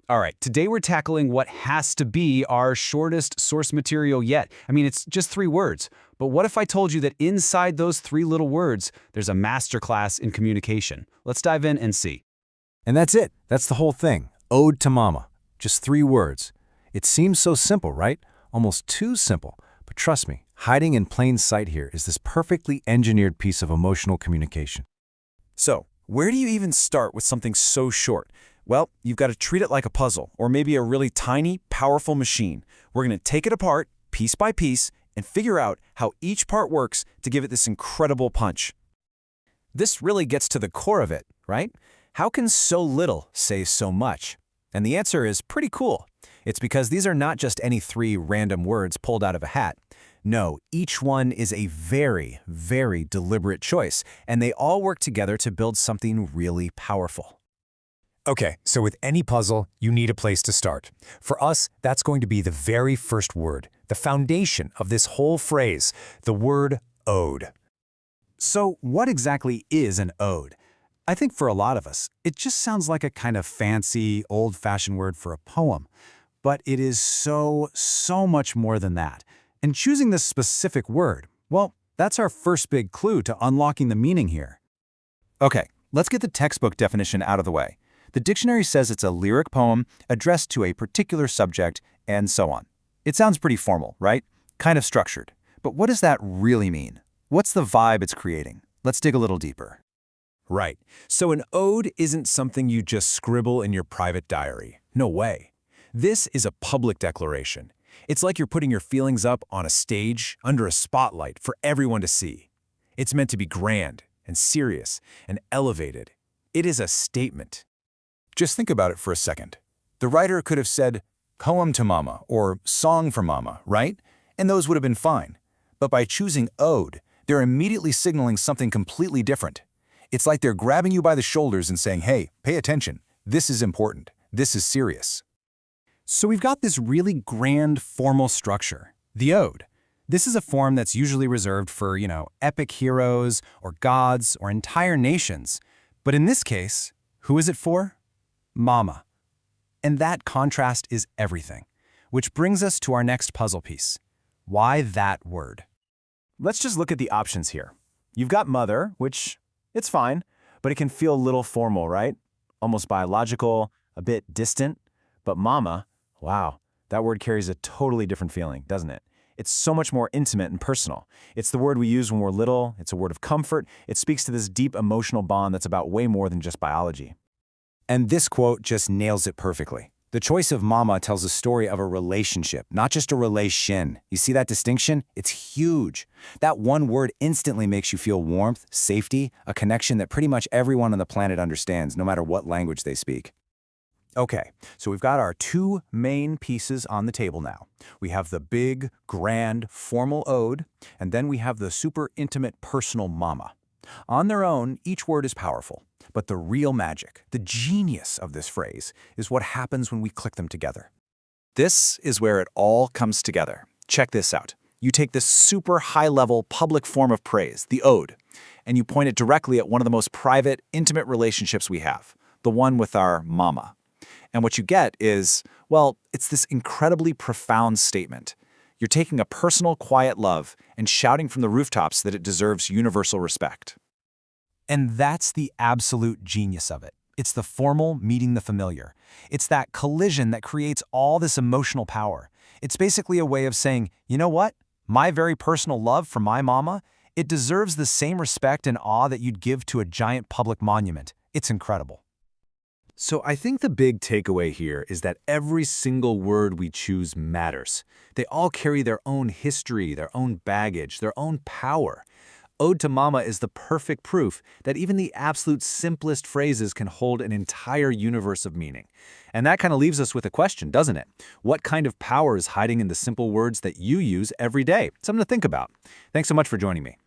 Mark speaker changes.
Speaker 1: All right, today we're tackling what has to be our shortest source material yet. I mean, it's just 3 words. But what if I told you that inside those 3 little words, there's a masterclass in communication? Let's dive in and see.
Speaker 2: And that's it. That's the whole thing. Ode to Mama. Just 3 words. It seems so simple, right? Almost too simple. But trust me, hiding in plain sight here is this perfectly engineered piece of emotional communication.
Speaker 3: So, where do you even start with something so short? Well, you've got to treat it like a puzzle, or maybe a really tiny, powerful machine. We're going to take it apart, piece by piece, and figure out how each part works to give it this incredible punch. This really gets to the core of it, right? How can so little say so much? And the answer is pretty cool. It's because these are not just any 3 random words pulled out of a hat. No, each one is a very, very deliberate choice, and they all work together to build something really powerful.
Speaker 4: Okay, so with any puzzle, you need a place to start. For us, that's going to be the very first word, the foundation of this whole phrase, the word ode.
Speaker 1: So, what exactly is an ode? I think for a lot of us, it just sounds like a kind of fancy, old-fashioned word for a poem. But it is so much more than that. And choosing this specific word, well, that's our first big clue to unlocking the meaning here.
Speaker 3: Okay, let's get the textbook definition out of the way. The dictionary says it's a lyric poem addressed to a particular subject, and so on. It sounds pretty formal, right? Kind of structured. But what does that really mean? What's the vibe it's creating? Let's dig a little deeper.
Speaker 4: Right. So an ode isn't something you just scribble in your private diary. No way. This is a public declaration. It's like you're putting your feelings up on a stage under a spotlight for everyone to see. It's meant to be grand and serious and elevated. It is a statement.
Speaker 3: Just think about it for a second. The writer could have said, "Poem to Mama" or "Song for Mama," right? And those would have been fine. But by choosing ode, they're immediately signaling something completely different. It's like they're grabbing you by the shoulders and saying, hey, pay attention. This is important. This is serious.
Speaker 1: So we've got this really grand formal structure, the ode. This is a form that's usually reserved for, epic heroes or gods or entire nations. But in this case, who is it for? Mama. And that contrast is everything. Which brings us to our next puzzle piece. Why that word?
Speaker 3: Let's just look at the options here. You've got mother, which it's fine, but it can feel a little formal, right? Almost biological, a bit distant. But mama, wow, that word carries a totally different feeling, doesn't it? It's so much more intimate and personal. It's the word we use when we're little. It's a word of comfort. It speaks to this deep emotional bond that's about way more than just biology.
Speaker 2: And this quote just nails it perfectly. The choice of Mama tells a story of a relationship, not just a relation. You see that distinction? It's huge. That one word instantly makes you feel warmth, safety, a connection that pretty much everyone on the planet understands, no matter what language they speak.
Speaker 3: Okay, so we've got our 2 main pieces on the table now. We have the big, grand, formal ode, and then we have the super intimate, personal mama. On their own, each word is powerful, but the real magic, the genius of this phrase, is what happens when we click them together. This is where it all comes together. Check this out. You take this super high-level public form of praise, the ode, and you point it directly at one of the most private, intimate relationships we have, the one with our mama. And what you get is, well, it's this incredibly profound statement. You're taking a personal, quiet love and shouting from the rooftops that it deserves universal respect.
Speaker 1: And that's the absolute genius of it. It's the formal meeting the familiar. It's that collision that creates all this emotional power. It's basically a way of saying, you know what? My very personal love for my mama, it deserves the same respect and awe that you'd give to a giant public monument. It's incredible.
Speaker 3: So I think the big takeaway here is that every single word we choose matters. They all carry their own history, their own baggage, their own power. Ode to Mama is the perfect proof that even the absolute simplest phrases can hold an entire universe of meaning. And that kind of leaves us with a question, doesn't it? What kind of power is hiding in the simple words that you use every day? Something to think about. Thanks so much for joining me.